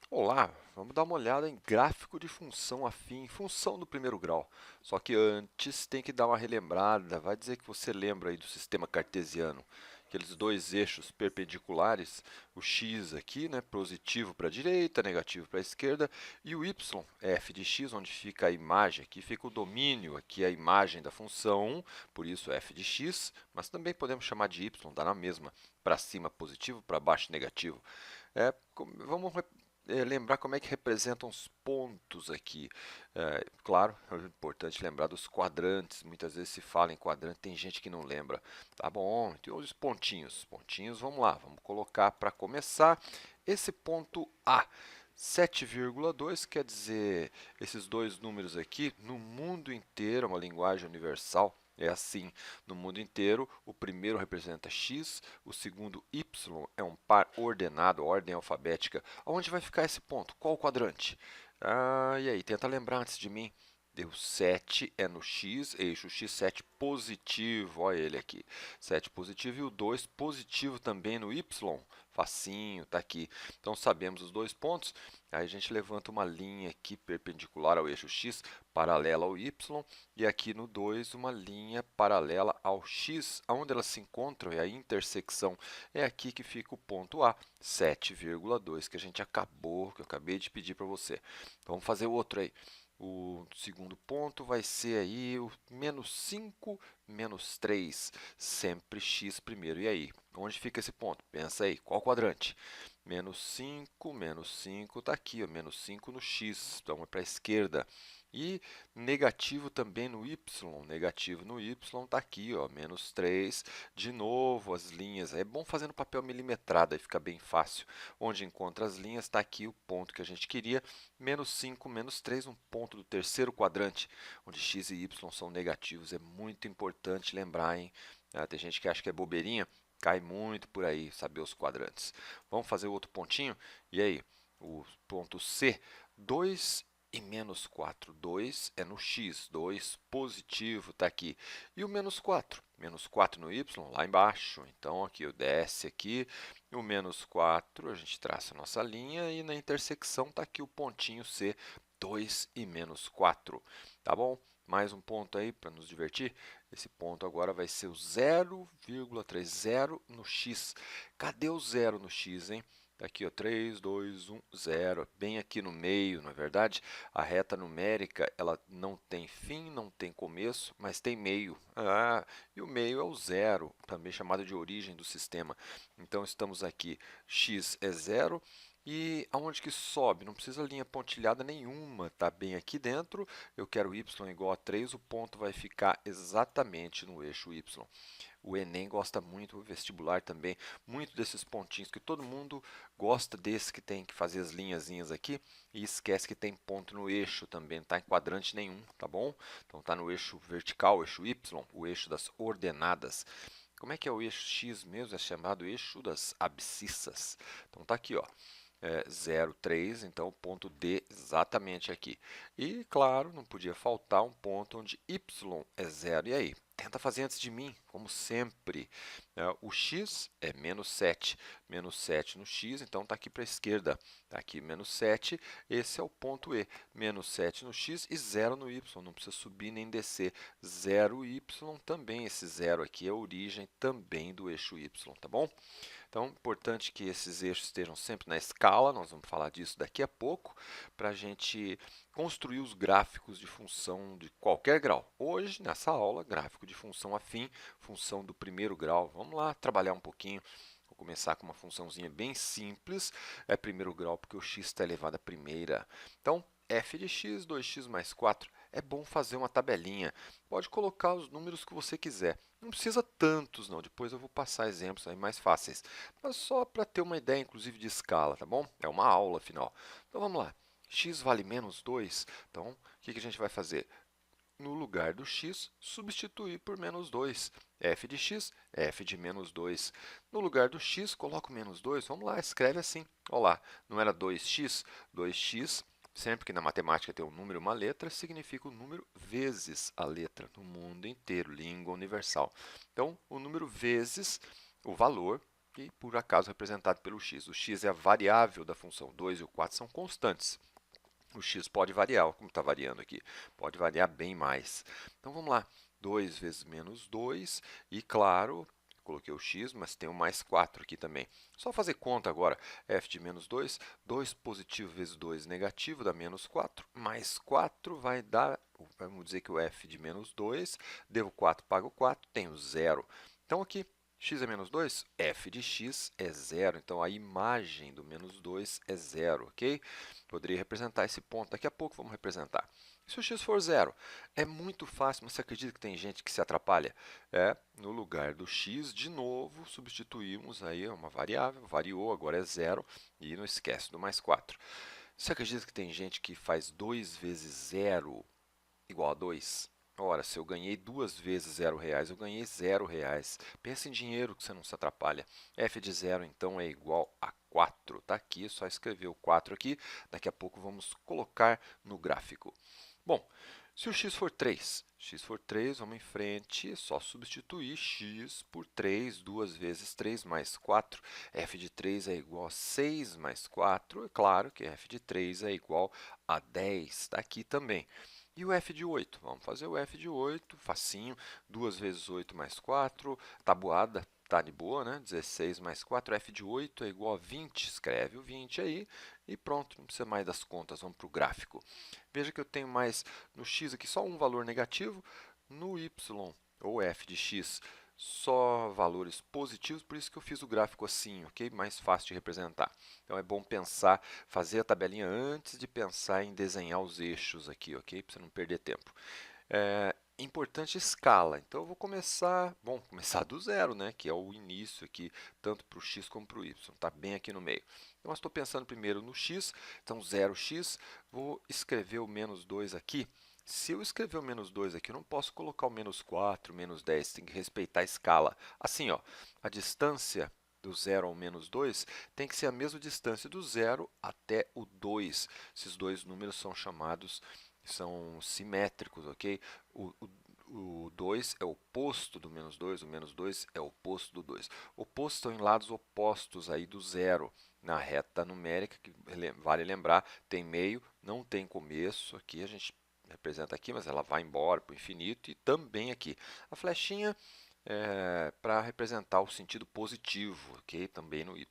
Olá, vamos dar uma olhada em gráfico de função afim, função do primeiro grau. Só que antes tem que dar uma relembrada, vai dizer que você lembra aí do sistema cartesiano, aqueles dois eixos perpendiculares, o x aqui, né, positivo para a direita, negativo para a esquerda, e o y, f de x, onde fica a imagem, aqui fica o domínio, aqui é a imagem da função, por isso f de x, mas também podemos chamar de y, dá na mesma, para cima positivo, para baixo negativo. Vamos lembrar como é que representam os pontos aqui. Claro, é importante lembrar dos quadrantes. Muitas vezes se fala em quadrante, tem gente que não lembra. Tá bom, tem os pontinhos. Pontinhos, vamos lá, vamos colocar para começar esse ponto A. 7,2 quer dizer esses dois números aqui no mundo inteiro, é uma linguagem universal. É assim, no mundo inteiro, o primeiro representa x, o segundo y é um par ordenado, ordem alfabética. Onde vai ficar esse ponto? Qual o quadrante? E aí, tenta lembrar antes de mim. Deu 7 é no x, eixo x7 positivo, olha ele aqui. 7 positivo e o 2 positivo também no y. Facinho, tá aqui. Então sabemos os dois pontos. Aí a gente levanta uma linha aqui perpendicular ao eixo x, paralela ao y, e aqui no 2 uma linha paralela ao x, onde elas se encontram, e a intersecção é aqui que fica o ponto A, 7,2, que que eu acabei de pedir para você. Então, vamos fazer o outro aí. O segundo ponto vai ser aí o menos 5, menos 3, sempre x primeiro. E aí, onde fica esse ponto? Pensa aí, qual quadrante? Menos 5 está aqui, ó, menos 5 no x, então é para a esquerda. E negativo também no y, negativo no y está aqui, ó, menos 3. De novo, as linhas, é bom fazer no papel milimetrado, aí fica bem fácil. Onde encontra as linhas, está aqui o ponto que a gente queria, menos 5, menos 3, um ponto do terceiro quadrante, onde x e y são negativos. É muito importante lembrar, hein? Tem gente que acha que é bobeirinha, cai muito por aí saber os quadrantes. Vamos fazer o outro pontinho? E aí, o ponto C, 2 e menos 4. 2 é no x, 2 positivo, está aqui. E o menos 4? Menos 4 no y, lá embaixo. Então, aqui eu desce aqui, o menos 4, a gente traça a nossa linha e na intersecção está aqui o pontinho C, 2 e menos 4. Tá bom? Mais um ponto aí para nos divertir. Esse ponto agora vai ser o 0,30 no x. Cadê o zero no x, hein? Aqui, ó, 3, 2, 1, 0, bem aqui no meio, não é verdade? A reta numérica, ela não tem fim, não tem começo, mas tem meio. E o meio é o zero, também chamado de origem do sistema. Então, estamos aqui, x é zero, e aonde que sobe? Não precisa linha pontilhada nenhuma, está bem aqui dentro. Eu quero y igual a 3, o ponto vai ficar exatamente no eixo y. O Enem gosta muito, o vestibular também, muito desses pontinhos, que todo mundo gosta desse que tem que fazer as linhazinhas aqui e esquece que tem ponto no eixo também, não está em quadrante nenhum, tá bom? Então está no eixo vertical, eixo y, o eixo das ordenadas. Como é que é o eixo x mesmo? É chamado eixo das abscissas. Então está aqui, ó. 0, 3, então o ponto D exatamente aqui. E, claro, não podia faltar um ponto onde y é zero. E aí? Tenta fazer antes de mim, como sempre. O x é menos 7 no x, então está aqui para a esquerda. Está aqui menos 7, esse é o ponto E. Menos 7 no x e 0 no y, não precisa subir nem descer. 0 y também, esse 0 aqui é a origem também do eixo y, tá bom? Então, importante que esses eixos estejam sempre na escala, nós vamos falar disso daqui a pouco, para a gente construir os gráficos de função de qualquer grau. Hoje, nessa aula, gráfico de função afim, função do primeiro grau. Vamos lá trabalhar um pouquinho. Vou começar com uma funçãozinha bem simples, é primeiro grau porque o x está elevado à primeira. Então, f de x, 2x mais 4. É bom fazer uma tabelinha. Pode colocar os números que você quiser. Não precisa tantos, não. Depois eu vou passar exemplos aí mais fáceis. Mas só para ter uma ideia, inclusive, de escala, tá bom? É uma aula, afinal. Então, vamos lá. X vale menos 2. Então, o que a gente vai fazer? No lugar do x, substituir por menos 2. F de x, f de menos 2. No lugar do x, coloco menos 2. Vamos lá, escreve assim. Olá, não era 2x? 2x, sempre que na matemática tem um número e uma letra, significa o número vezes a letra no mundo inteiro, língua universal. Então, o número vezes o valor, e por acaso representado pelo x. O x é a variável da função, 2 e o 4 são constantes. O x pode variar, como está variando aqui, pode variar bem mais. Então vamos lá, 2 vezes menos 2 e claro, coloquei o x, mas tem o mais 4 aqui também. Só fazer conta agora, f de menos 2, 2 positivo vezes 2 negativo dá menos 4, mais 4 vai dar, vamos dizer que o f de menos 2, devo 4, pago 4, tenho 0. Então aqui, x é menos 2, f de x é 0, então a imagem do menos 2 é 0, ok? Poderia representar esse ponto, daqui a pouco vamos representar. Se o x for 0, é muito fácil, mas você acredita que tem gente que se atrapalha? No lugar do x, de novo, substituímos aí uma variável, variou, agora é 0, e não esquece do mais 4. Você acredita que tem gente que faz 2 vezes 0 igual a 2? Ora, se eu ganhei 2 vezes 0 reais, eu ganhei 0 reais. Pensa em dinheiro que você não se atrapalha. f de 0, então, é igual a 4. Está aqui, é só escrever o 4 aqui. Daqui a pouco vamos colocar no gráfico. Bom, se o x for 3, vamos em frente, é só substituir x por 3, 2 vezes 3 mais 4. f de 3 é igual a 6 mais 4. É claro que f de 3 é igual a 10. Está aqui também. E o f de 8? Vamos fazer o f de 8, facinho. 2 vezes 8 mais 4, tabuada, tá de boa, né? 16 mais 4, f de 8 é igual a 20. Escreve o 20 aí e pronto, não precisa mais das contas, vamos para o gráfico. Veja que eu tenho mais no x aqui só um valor negativo, no y, ou f de x, só valores positivos, por isso que eu fiz o gráfico assim, ok? Mais fácil de representar. Então é bom pensar, fazer a tabelinha antes de pensar em desenhar os eixos aqui, ok? Para você não perder tempo. Importante escala. Então eu vou começar, bom, começar do zero, né? Que é o início aqui, tanto para o x como para o y. Está bem aqui no meio. Então eu estou pensando primeiro no x, então 0x, vou escrever o menos 2 aqui. Se eu escrever o menos 2 aqui, eu não posso colocar o menos 4, menos 10, tem que respeitar a escala. Assim, ó, a distância do 0 ao menos 2 tem que ser a mesma distância do 0 até o 2. Esses dois números são simétricos, ok? O 2 é o oposto do menos 2, o menos 2 é o oposto do 2. Opostos estão em lados opostos aí do zero. Na reta numérica, que vale lembrar, tem meio, não tem começo. Aqui a gente representa aqui, mas ela vai embora para o infinito e também aqui. A flechinha é para representar o sentido positivo, ok? Também no y.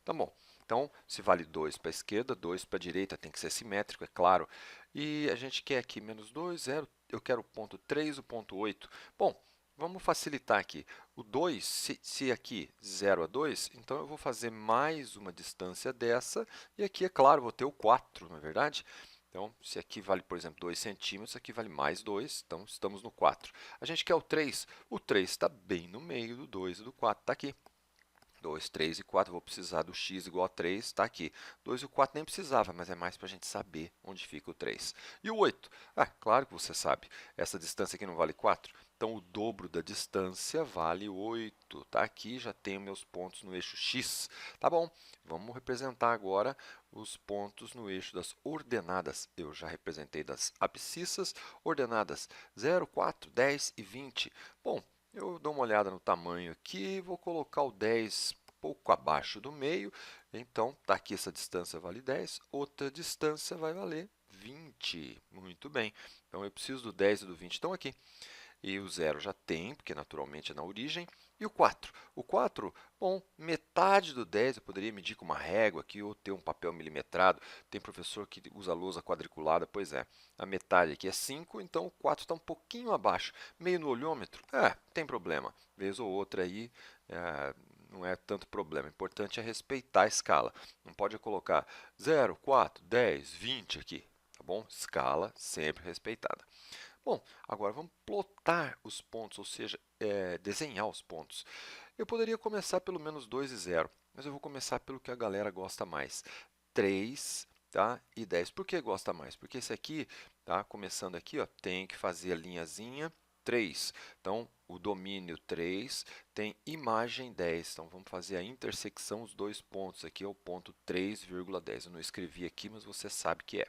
Tá bom. Então, se vale 2 para a esquerda, 2 para a direita, tem que ser simétrico, é claro. E a gente quer aqui menos 2, 0. Eu quero o ponto 3, o ponto 8. Bom, vamos facilitar aqui. O 2, se aqui 0 a 2, então eu vou fazer mais uma distância dessa. E aqui, é claro, vou ter o 4, não é verdade? Então, se aqui vale, por exemplo, 2 centímetros, aqui vale mais 2, então estamos no 4. A gente quer o 3 está bem no meio do 2 e do 4, está aqui. 2, 3 e 4, vou precisar do x igual a 3, está aqui. 2 e o 4 nem precisava, mas é mais para a gente saber onde fica o 3. E o 8? Claro que você sabe, essa distância aqui não vale 4, então o dobro da distância vale 8. Tá aqui, já tenho meus pontos no eixo x. Tá bom, vamos representar agora os pontos no eixo das ordenadas. Eu já representei das abscissas, ordenadas 0, 4, 10 e 20. Bom, eu dou uma olhada no tamanho aqui, vou colocar o 10 pouco abaixo do meio. Então, tá aqui essa distância vale 10, outra distância vai valer 20. Muito bem. Então, eu preciso do 10 e do 20 estão aqui. E o 0 já tem, porque naturalmente é na origem. E o 4? O 4, bom, metade do 10 eu poderia medir com uma régua aqui ou ter um papel milimetrado. Tem professor que usa lousa quadriculada, pois é. A metade aqui é 5, então o 4 está um pouquinho abaixo. Meio no olhômetro? Tem problema. Vez ou outra aí, não é tanto problema. O importante é respeitar a escala. Não pode colocar 0, 4, 10, 20 aqui, tá bom? Escala sempre respeitada. Bom, agora vamos plotar os pontos, ou seja, desenhar os pontos. Eu poderia começar pelo menos 2 e 0, mas eu vou começar pelo que a galera gosta mais. 3, tá? E 10. Por que gosta mais? Porque esse aqui, tá? Começando aqui, ó, tem que fazer a linhazinha 3. Então, o domínio 3 tem imagem 10. Então, vamos fazer a intersecção dos dois pontos. Aqui é o ponto 3,10. Eu não escrevi aqui, mas você sabe que é.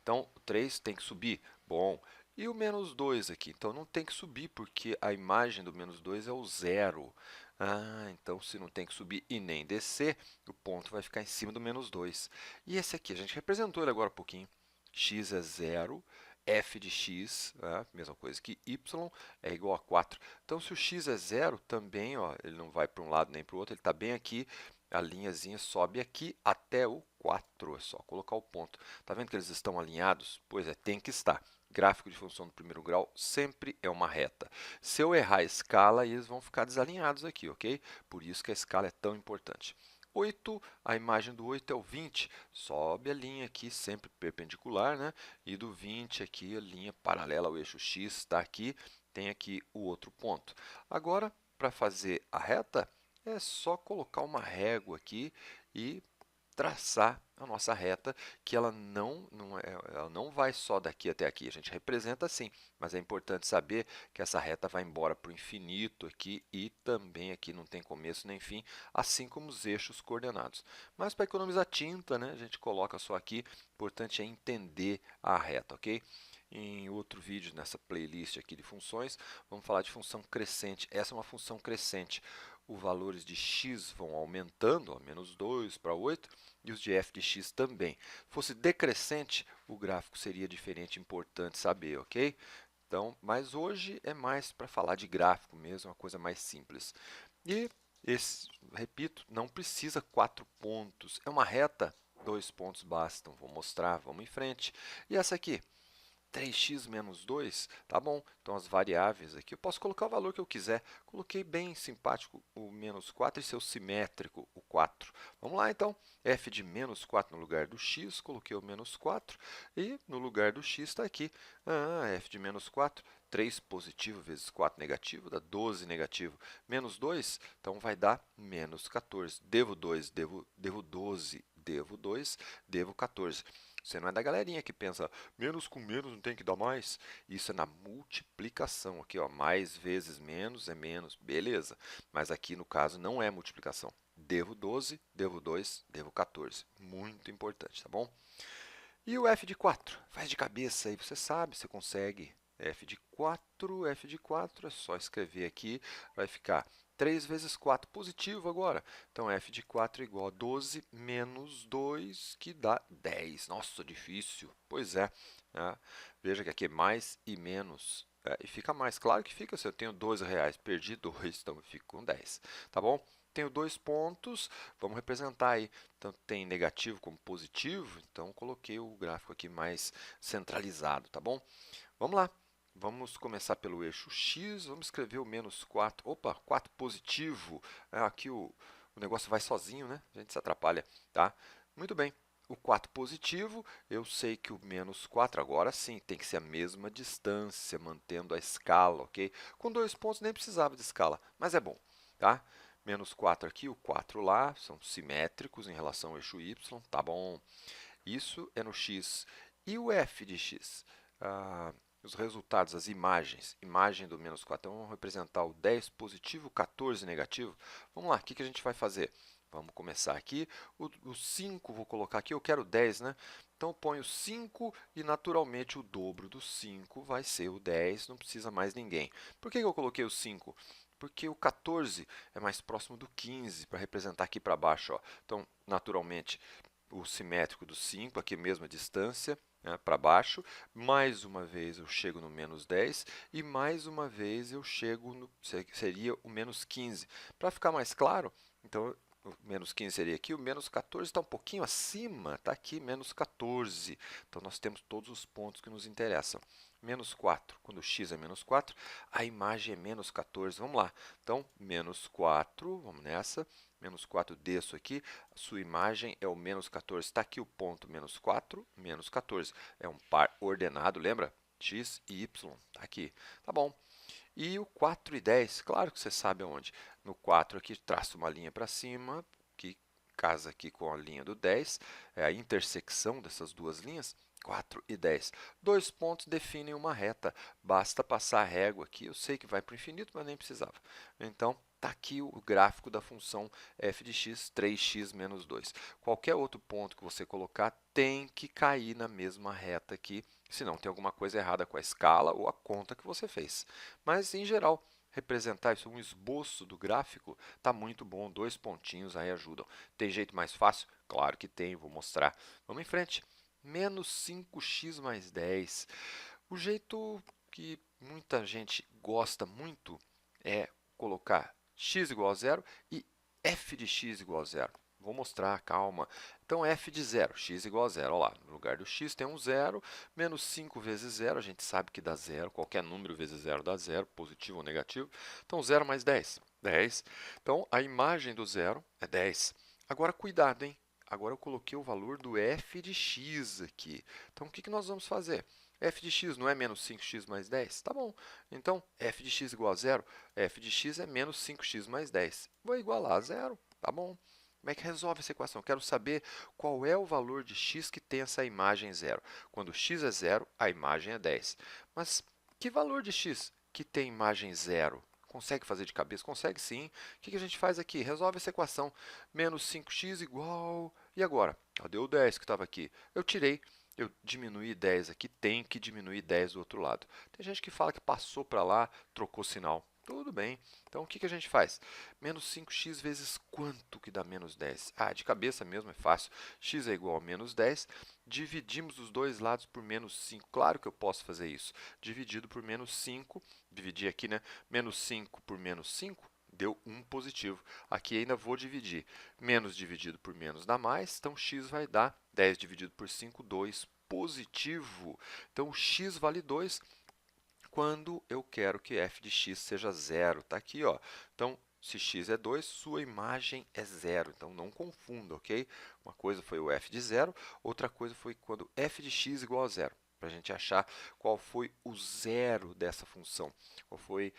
Então, o 3 tem que subir. Bom, e o menos 2 aqui? Então, não tem que subir, porque a imagem do menos 2 é o 0. Ah, então se não tem que subir e nem descer, o ponto vai ficar em cima do menos 2. E esse aqui, a gente representou ele agora há pouquinho. X é zero, f de x, mesma coisa que y, é igual a 4. Então, se o x é zero, também ó, ele não vai para um lado nem para o outro, ele está bem aqui, a linhazinha sobe aqui até o 4. É só colocar o ponto. Está vendo que eles estão alinhados? Pois é, tem que estar. Gráfico de função do primeiro grau sempre é uma reta. Se eu errar a escala, eles vão ficar desalinhados aqui, ok? Por isso que a escala é tão importante. 8, a imagem do 8 é o 20, sobe a linha aqui, sempre perpendicular, né? E do 20 aqui, a linha paralela ao eixo x está aqui, tem aqui o outro ponto. Agora, para fazer a reta, é só colocar uma régua aqui e traçar a nossa reta, que ela não vai só daqui até aqui, a gente representa assim, mas é importante saber que essa reta vai embora para o infinito aqui e também aqui não tem começo nem fim, assim como os eixos coordenados. Mas para economizar tinta, né, a gente coloca só aqui, o importante é entender a reta, ok? Em outro vídeo, nessa playlist aqui de funções, vamos falar de função crescente. Essa é uma função crescente. Os valores de x vão aumentando, ó, menos 2 para 8, e os de f de x também. Se fosse decrescente, o gráfico seria diferente, importante saber, ok? Então, mas hoje é mais para falar de gráfico mesmo, uma coisa mais simples. E repito, não precisa 4 pontos. É uma reta, 2 pontos bastam. Vou mostrar, vamos em frente. E essa aqui? 3x menos 2, tá bom? Então, as variáveis aqui, eu posso colocar o valor que eu quiser. Coloquei bem simpático o menos 4 e seu simétrico, o 4. Vamos lá, então. F de menos 4 no lugar do x, coloquei o menos 4. E no lugar do x está aqui, f de menos 4, 3 positivo vezes 4 negativo, dá 12 negativo. Menos 2, então vai dar menos 14. Devo 2, devo 12, devo 2, devo 14. Você não é da galerinha que pensa, menos com menos não tem que dar mais? Isso é na multiplicação. Aqui, ó, mais vezes menos é menos, beleza. Mas aqui, no caso, não é multiplicação. Devo 12, devo 2, devo 14. Muito importante, tá bom? E o f de 4? Faz de cabeça aí, você sabe, você consegue. F de 4 é só escrever aqui, vai ficar 3 vezes 4 positivo agora. Então, f de 4 é igual a 12 menos 2, que dá 10. Nossa, difícil. Pois é. Né? Veja que aqui é mais e menos. E fica mais. Claro que fica, se eu tenho R$ 2, perdi 2, então eu fico com 10. Tá bom? Tenho 2 pontos, vamos representar aí. Tanto tem negativo como positivo, então coloquei o gráfico aqui mais centralizado, tá bom? Vamos lá. Vamos começar pelo eixo x, vamos escrever o menos 4. Opa, 4 positivo. Aqui o negócio vai sozinho, né? A gente se atrapalha, tá? Muito bem. O 4 positivo, eu sei que o menos 4 agora sim tem que ser a mesma distância, mantendo a escala, ok? Com 2 pontos nem precisava de escala, mas é bom, tá? Menos 4 aqui, o 4 lá, são simétricos em relação ao eixo y, tá bom? Isso é no x. E o f de x? Os resultados, as imagens. Imagem do menos 4. Então, vamos representar o 10 positivo, o 14 negativo. Vamos lá, o que a gente vai fazer? Vamos começar aqui. O 5, vou colocar aqui, eu quero 10, né? Então, eu ponho 5 e, naturalmente, o dobro do 5 vai ser o 10, não precisa mais ninguém. Por que eu coloquei o 5? Porque o 14 é mais próximo do 15, para representar aqui para baixo. Ó. Então, naturalmente, o simétrico do 5, aqui mesmo a distância, né, para baixo. Mais uma vez eu chego no menos 10 e mais uma vez eu chego no, seria o menos 15. Para ficar mais claro, então, o menos 15 seria aqui, o menos 14 está um pouquinho acima, está aqui, menos 14. Então, nós temos todos os pontos que nos interessam. Menos 4, quando x é menos 4, a imagem é menos 14. Vamos lá. Então, menos 4, vamos nessa. Menos 4, desço aqui. A sua imagem é o menos 14. Está aqui o ponto menos 4, menos 14. É um par ordenado, lembra? X e y. Está aqui. Tá bom. E o 4 e 10, claro que você sabe aonde. No 4 aqui, traço uma linha para cima, que casa aqui com a linha do 10. É a intersecção dessas duas linhas. 4 e 10. Dois pontos definem uma reta. Basta passar a régua aqui. Eu sei que vai para o infinito, mas nem precisava. Então, está aqui o gráfico da função f de x, 3x menos 2. Qualquer outro ponto que você colocar tem que cair na mesma reta aqui, senão tem alguma coisa errada com a escala ou a conta que você fez. Mas, em geral, representar isso, um esboço do gráfico, tá muito bom, 2 pontinhos aí ajudam. Tem jeito mais fácil? Claro que tem, vou mostrar. Vamos em frente. Menos 5x mais 10. O jeito que muita gente gosta muito é colocar x igual a zero e f de x igual a zero. Vou mostrar, calma. Então, f de zero, x igual a zero. Olha lá, no lugar do x tem um zero, menos 5 vezes zero, a gente sabe que dá zero. Qualquer número vezes zero dá zero, positivo ou negativo. Então, 0 mais 10, 10. Então, a imagem do zero é 10. Agora, cuidado, hein? Agora eu coloquei o valor do f de x aqui. Então, o que nós vamos fazer? F de x não é menos 5x mais 10? Tá bom. Então, f de x igual a zero, f de x é menos 5x mais 10. Vou igualar a zero, tá bom? Como é que resolve essa equação? Quero saber qual é o valor de x que tem essa imagem zero. Quando x é zero, a imagem é 10. Mas que valor de x que tem imagem zero? Consegue fazer de cabeça? Consegue sim. O que a gente faz aqui? Resolve essa equação. Menos 5x igual... E agora? Deu 10 que estava aqui. Eu tirei. Eu diminuí 10 aqui, tem que diminuir 10 do outro lado. Tem gente que fala que passou para lá, trocou sinal. Tudo bem. Então, o que a gente faz? Menos 5x vezes quanto que dá menos 10? De cabeça mesmo, é fácil. X é igual a menos 10. Dividimos os dois lados por menos 5. Claro que eu posso fazer isso. Dividido por menos 5. Dividir aqui, né? Menos 5 por menos 5. Deu 1 positivo. Aqui ainda vou dividir. Menos dividido por menos dá mais. Então, x vai dar 10 dividido por 5, 2 positivo. Então, x vale 2 quando eu quero que f de x seja zero. Está aqui, ó. Então, se x é 2, sua imagem é zero. Então, não confunda, ok? Uma coisa foi o f de zero, outra coisa foi quando f de x igual a zero. Para a gente achar qual foi o zero dessa função. Qual foi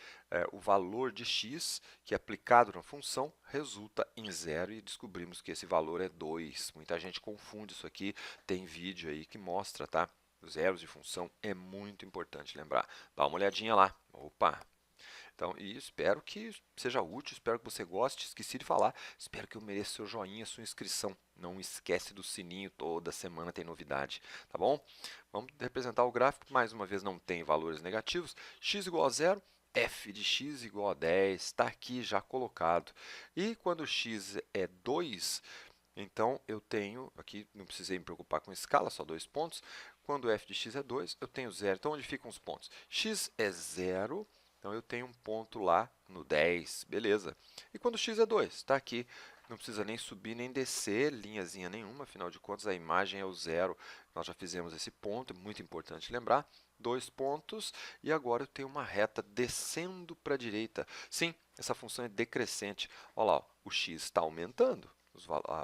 o valor de x que, aplicado na função, resulta em zero. E descobrimos que esse valor é 2. Muita gente confunde isso aqui. Tem vídeo aí que mostra, tá? Zeros de função é muito importante lembrar. Dá uma olhadinha lá. Opa! Então, e espero que seja útil, espero que você goste. Esqueci de falar, espero que eu mereça seu joinha, sua inscrição. Não esquece do sininho, toda semana tem novidade, tá bom? Vamos representar o gráfico, mais uma vez não tem valores negativos. X igual a zero, f de x igual a 10, está aqui já colocado. E quando x é 2, então eu tenho, aqui não precisei me preocupar com escala, só 2 pontos. Quando f de x é 2, eu tenho 0. Então, onde ficam os pontos? X é 0, então eu tenho um ponto lá no 10, beleza. E quando x é 2, está aqui. Não precisa nem subir nem descer, linhazinha nenhuma, afinal de contas a imagem é o 0. Nós já fizemos esse ponto, é muito importante lembrar. 2 pontos, e agora eu tenho uma reta descendo para a direita. Sim, essa função é decrescente. Olha lá, o x está aumentando.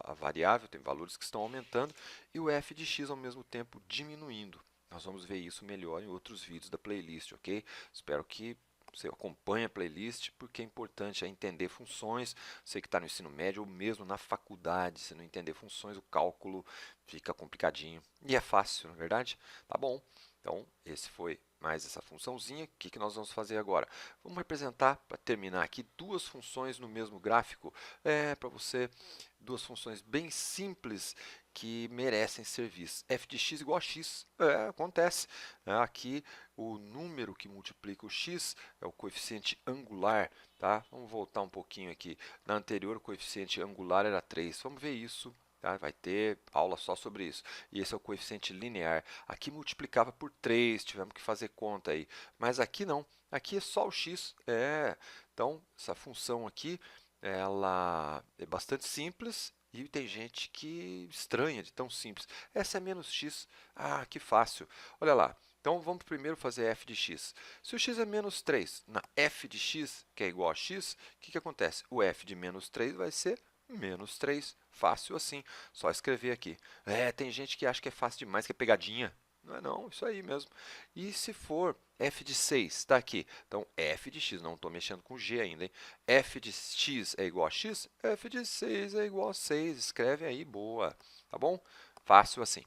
A variável tem valores que estão aumentando e o f de x ao mesmo tempo diminuindo. Nós vamos ver isso melhor em outros vídeos da playlist, ok? Espero que você acompanhe a playlist, porque é importante entender funções. Você que está no ensino médio ou mesmo na faculdade, se não entender funções, o cálculo fica complicadinho. E é fácil, não é verdade? Tá bom. Então, esse foi mais essa funçãozinha. O que nós vamos fazer agora? Vamos representar, para terminar aqui, duas funções no mesmo gráfico. Para você, duas funções bem simples que merecem ser vistas. f de x igual a x. Acontece. Aqui, o número que multiplica o x é o coeficiente angular. Tá? Vamos voltar um pouquinho aqui. Na anterior, o coeficiente angular era 3. Vamos ver isso. Tá? Vai ter aula só sobre isso. E esse é o coeficiente linear. Aqui multiplicava por 3, tivemos que fazer conta aí. Mas aqui não. Aqui é só o x. Então, essa função aqui, ela é bastante simples e tem gente que estranha de tão simples. Essa é menos x. Que fácil. Olha lá. Então, vamos primeiro fazer f de x. Se o x é menos 3, na f de x, que é igual a x, o que acontece? O f de menos 3 vai ser menos 3. Fácil assim, só escrever aqui. Tem gente que acha que é fácil demais, que é pegadinha. Não é não, isso aí mesmo. E se for f de 6, está aqui. Então, f de x, não estou mexendo com g ainda, hein? F de x é igual a x, f de 6 é igual a 6. Escreve aí, boa. Tá bom? Fácil assim.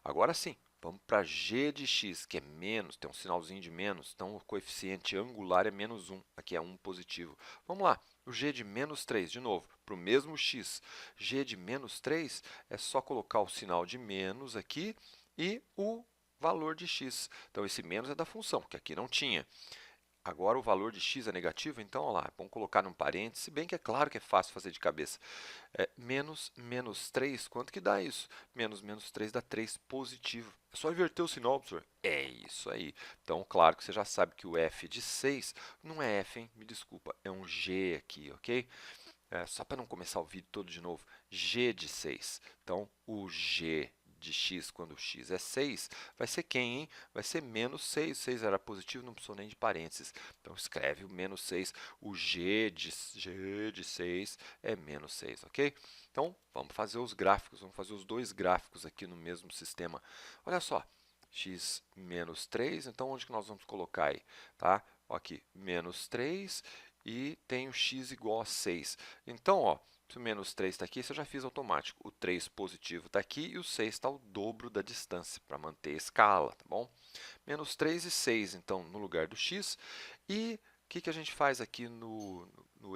Agora sim, vamos para g de x, que é menos, tem um sinalzinho de menos, então o coeficiente angular é menos 1, aqui é 1 positivo. Vamos lá, o g de menos 3, de novo, para o mesmo x. G de menos 3 é só colocar o sinal de menos aqui e o valor de x. Então, esse menos é da função, que aqui não tinha. agora o valor de x é negativo, então, olha lá, vamos colocar num parênteses, se bem que é claro que é fácil fazer de cabeça. Menos 3, quanto que dá isso? Menos 3 dá 3 positivo. É só inverter o sinal, professor. É isso aí. Então, claro que você já sabe que o f de 6 não é f, hein? Me desculpa, é um g aqui, ok? Só para não começar o vídeo todo de novo, g de 6. Então, o g de x, quando x é 6, vai ser quem, hein? Vai ser menos 6. 6 era positivo, não precisou nem de parênteses. Então, escreve o menos 6. O g de 6 é menos 6, ok? Então, vamos fazer os gráficos. Vamos fazer os dois gráficos aqui no mesmo sistema. Olha só, x menos 3. Então, onde que nós vamos colocar aí? Tá? Aqui, menos 3 e tenho x igual a 6. Então, ó, se o menos 3 está aqui, isso eu já fiz automático. O 3 positivo está aqui e o 6 está o dobro da distância, para manter a escala, tá bom? Menos 3 e 6, então, no lugar do x. E o que a gente faz aqui no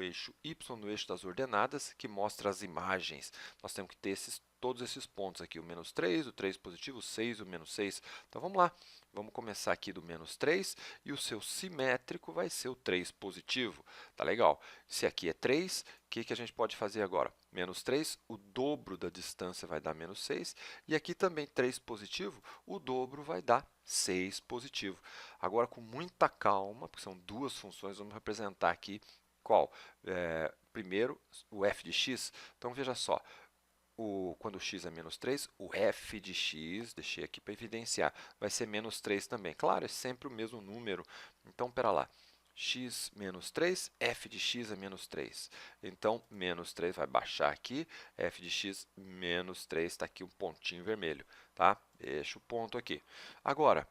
eixo y, no eixo das ordenadas, que mostra as imagens? Nós temos que ter todos esses pontos aqui, o menos 3, o 3 positivo, o 6 e o menos 6. Então, vamos lá. Vamos começar aqui do menos 3 e o seu simétrico vai ser o 3 positivo. Tá legal. Se aqui é 3, o que a gente pode fazer agora? Menos 3, o dobro da distância vai dar menos 6. E aqui também 3 positivo, o dobro vai dar 6 positivo. Agora, com muita calma, porque são duas funções, vamos representar aqui qual? Primeiro, o f de x. Então, veja só. Quando x é menos 3, o f de x, deixei aqui para evidenciar, vai ser menos 3 também. Claro, é sempre o mesmo número. Então, espera lá. X menos 3, f de x é menos 3. Então, menos 3 vai baixar aqui, f de x menos 3, está aqui um pontinho vermelho. Tá? Deixa o ponto aqui. Agora,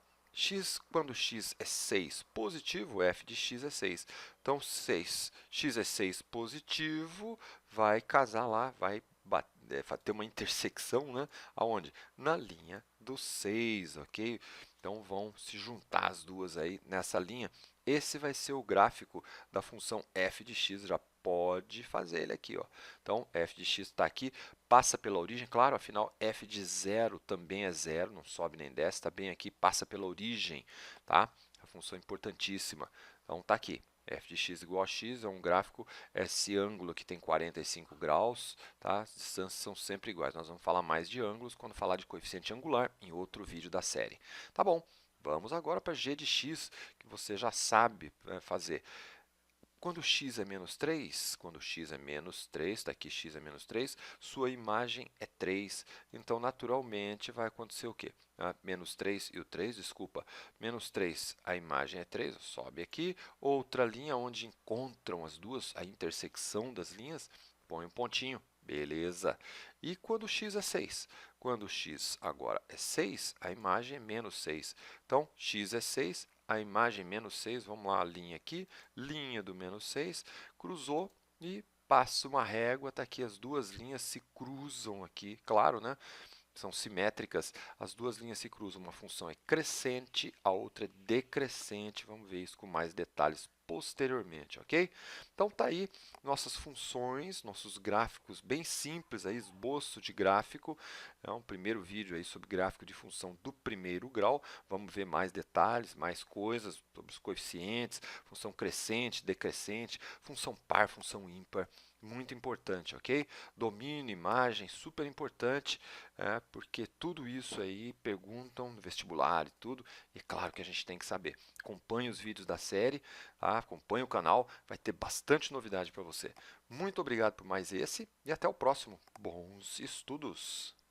quando x é 6 positivo, f de x é 6. Então, x é 6 positivo, vai casar lá, vai ter uma intersecção, né? Aonde? Na linha do 6, ok? Então, vão se juntar as duas aí nessa linha. Esse vai ser o gráfico da função f de x, já pode fazer ele aqui, ó. Então, f de x está aqui, passa pela origem, claro, afinal, f de 0 também é 0, não sobe nem desce, está bem aqui, passa pela origem, tá? A função é importantíssima. Então, está aqui. F de x igual a x é um gráfico, esse ângulo que tem 45 graus, tá? As distâncias são sempre iguais. Nós vamos falar mais de ângulos quando falar de coeficiente angular em outro vídeo da série. Tá bom, vamos agora para g de x, que você já sabe fazer. Quando x é menos 3, está aqui x é menos 3, sua imagem é 3. Então, naturalmente, vai acontecer o quê? Menos 3 e o 3, desculpa. Menos 3, a imagem é 3, sobe aqui. Outra linha onde encontram as duas, a intersecção das linhas, põe um pontinho. Beleza. E quando x é 6? Quando x agora é 6, a imagem é menos 6. Então, x é 6, a imagem menos 6, vamos lá, a linha aqui, linha do menos 6, cruzou e passa uma régua, está aqui, as duas linhas se cruzam aqui, claro, né? São simétricas, as duas linhas se cruzam, uma função é crescente, a outra é decrescente, vamos ver isso com mais detalhes posteriormente, ok? Então, tá aí nossas funções, nossos gráficos bem simples, aí, esboço de gráfico, é um primeiro vídeo aí sobre gráfico de função do primeiro grau, vamos ver mais detalhes, mais coisas sobre os coeficientes, função crescente, decrescente, função par, função ímpar, muito importante, ok? Domínio, imagem, super importante, porque tudo isso aí perguntam no vestibular e tudo, e claro que a gente tem que saber. Acompanhe os vídeos da série, tá? Acompanhe o canal, vai ter bastante novidade para você. Muito obrigado por mais esse e até o próximo. Bons estudos!